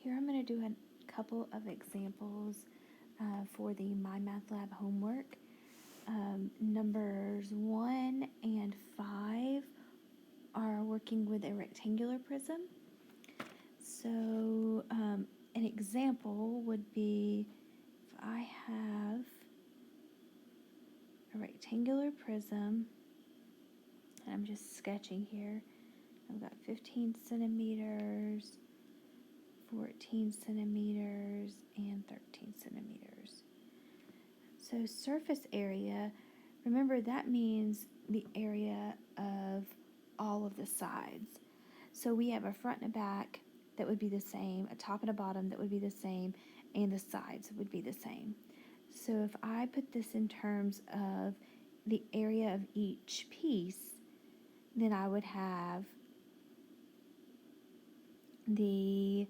Here I'm going to do a couple of examples for the My Math Lab homework. Numbers 1 and 5 are working with a rectangular prism. So an example would be if I have a rectangular prism, and I'm just sketching here. I've got 15 centimeters, 14 centimeters, and 13 centimeters. So surface area, remember that means the area of all of the sides. So we have a front and a back that would be the same, a top and a bottom that would be the same, and the sides would be the same. So if I put this in terms of the area of each piece, then I would have the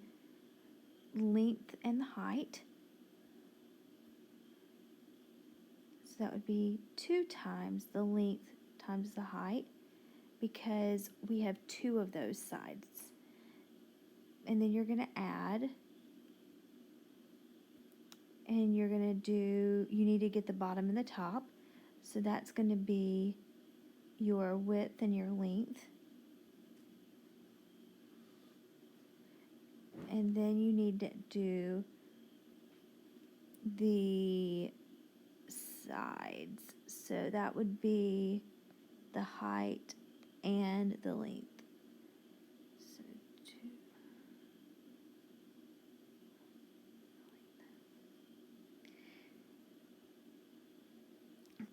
length and the height. So that would be 2 times the length times the height, because we have 2 of those sides. And then you're going to add, and you're going to do, you need to get the bottom and the top. So that's going to be your width and your length. And then you need to do the sides. So that would be the height and the length. So 2.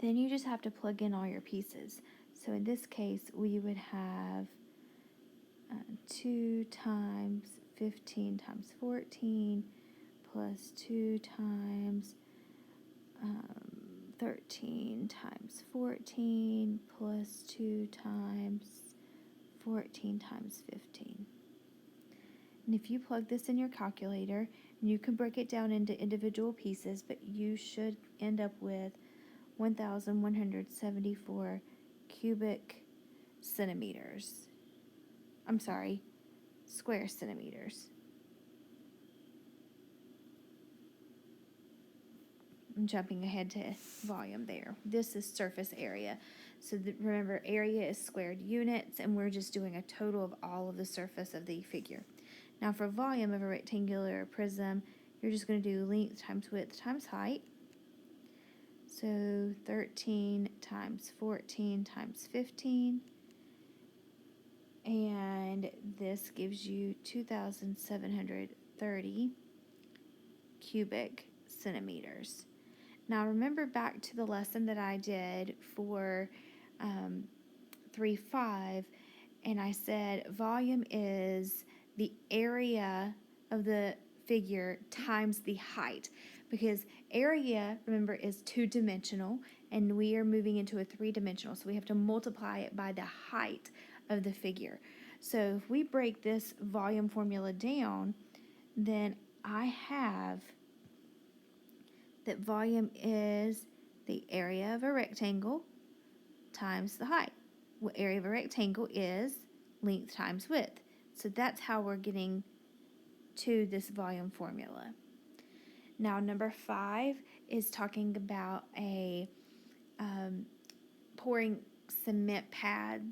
Then you just have to plug in all your pieces. So in this case, we would have 2 times 15 times 14 plus 2 times 13 times 14 plus 2 times 14 times 15. And if you plug this in your calculator, you can break it down into individual pieces, but you should end up with 1,174 cubic centimeters. I'm sorry, square centimeters. I'm jumping ahead to volume there. This is surface area. So remember, area is squared units, and we're just doing a total of all of the surface of the figure. Now for volume of a rectangular prism, you're just going to do length times width times height. So 13 times 14 times 15. And this gives you 2,730 cubic centimeters. Now remember back to the lesson that I did for 3.5, and I said volume is the area of the figure times the height, because area, remember, is 2-dimensional, and we are moving into a 3-dimensional, so we have to multiply it by the height of the figure. So if we break this volume formula down, then I have that volume is the area of a rectangle times the height. Well, area of a rectangle is length times width. So that's how we're getting to this volume formula. Now number 5 is talking about a pouring cement pad.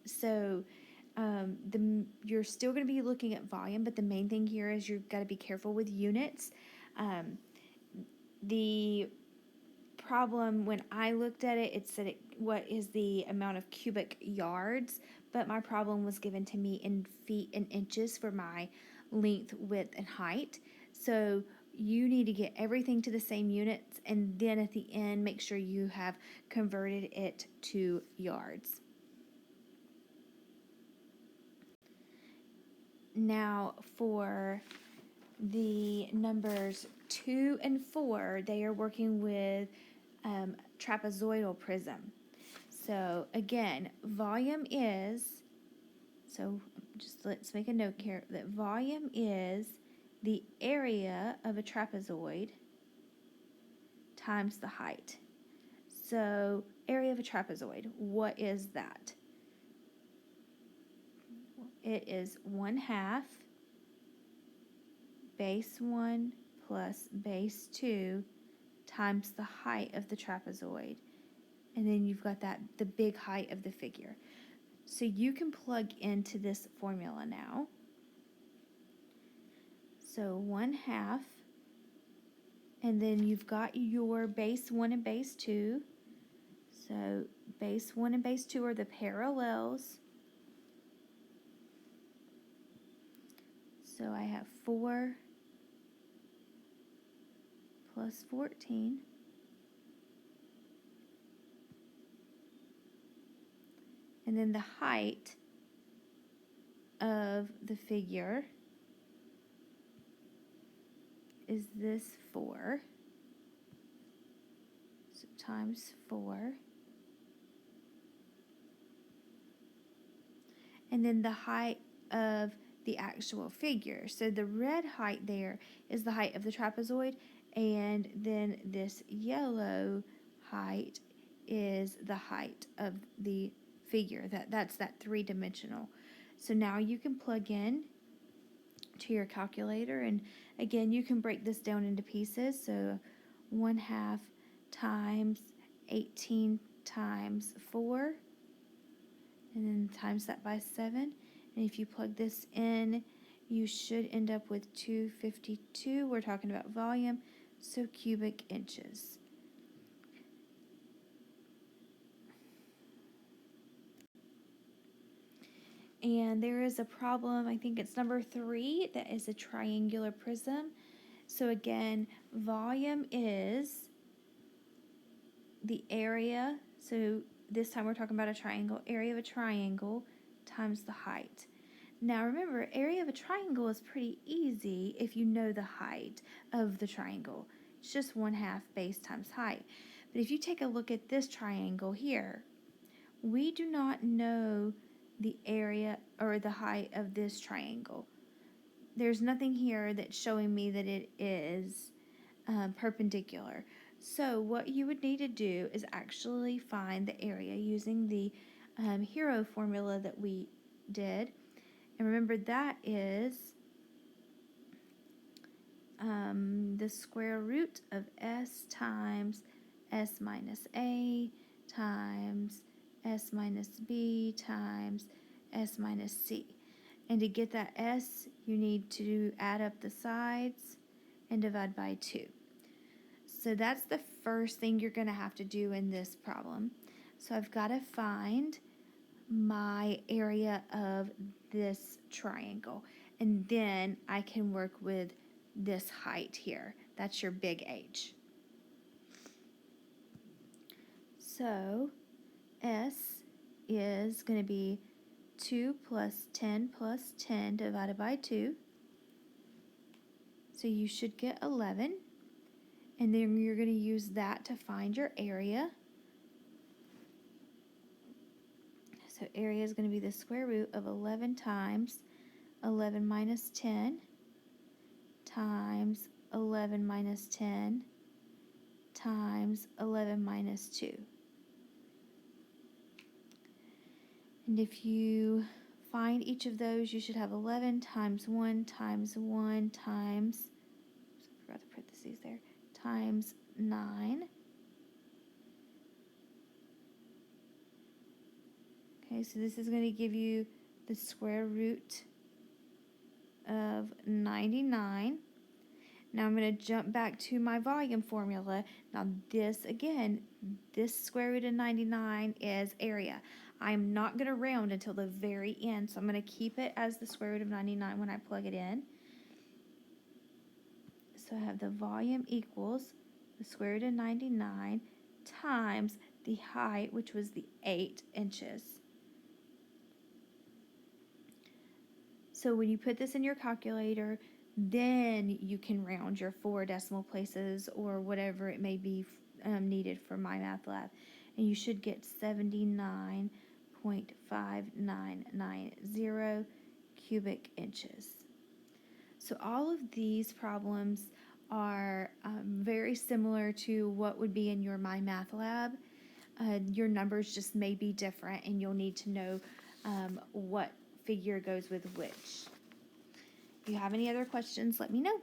So you're still going to be looking at volume, but the main thing here is you've got to be careful with units. The problem, when I looked at it, it said what is the amount of cubic yards, but my problem was given to me in feet and inches for my length, width, and height. So you need to get everything to the same units, and then at the end make sure you have converted it to yards. Now for the numbers 2 and 4, they are working with trapezoidal prism. So again, volume is, so just let's make a note here that volume is the area of a trapezoid times the height. So area of a trapezoid, what is that? It is 1/2 base 1 plus base 2 times the height of the trapezoid. And then you've got the big height of the figure. So you can plug into this formula now. So 1/2, and then you've got your base 1 and base 2. So base 1 and base 2 are the parallels. So I have 4 plus 14. And then the height of the figure is this 4. So times 4. And then the height of the actual figure. So the red height there is the height of the trapezoid, and then this yellow height is the height of the figure. That's that three-dimensional. So now you can plug in to your calculator, and again you can break this down into pieces. So 1/2 times 18 times 4, and then times that by 7. And if you plug this in, you should end up with 252. We're talking about volume, so cubic inches. And there is a problem, I think it's number 3, that is a triangular prism. So again, volume is the area, so this time we're talking about a triangle, area of a triangle times the height. Now remember, area of a triangle is pretty easy if you know the height of the triangle. It's just 1/2 base times height. But if you take a look at this triangle here, we do not know the area or the height of this triangle. There's nothing here that's showing me that it is perpendicular. So what you would need to do is actually find the area using the hero formula that we did. And remember, that is the square root of s times s minus a times s minus b times s minus c. And to get that s, you need to add up the sides and divide by 2. So that's the first thing you're going to have to do in this problem. So I've got to find my area of this triangle, and then I can work with this height here. That's your big H. So S is going to be 2 plus 10 plus 10 divided by 2. So you should get 11. And then you're going to use that to find your area. So area is going to be the square root of 11 times 11 minus 10 times 11 minus 10 times 11 minus 2. And if you find each of those, you should have 11 times 1 times 1 times, I forgot the parentheses there, times 9. Okay, so this is going to give you the square root of 99. Now I'm going to jump back to my volume formula. Now this, again, this square root of 99 is area. I'm not going to round until the very end, so I'm going to keep it as the square root of 99 when I plug it in. So I have the volume equals the square root of 99 times the height, which was the 8 inches. So when you put this in your calculator, then you can round your 4 decimal places or whatever it may be needed for My Math Lab. And you should get 79.5990 cubic inches. So all of these problems are very similar to what would be in your My Math Lab. Your numbers just may be different, and you'll need to know what figure goes with which. If you have any other questions, let me know.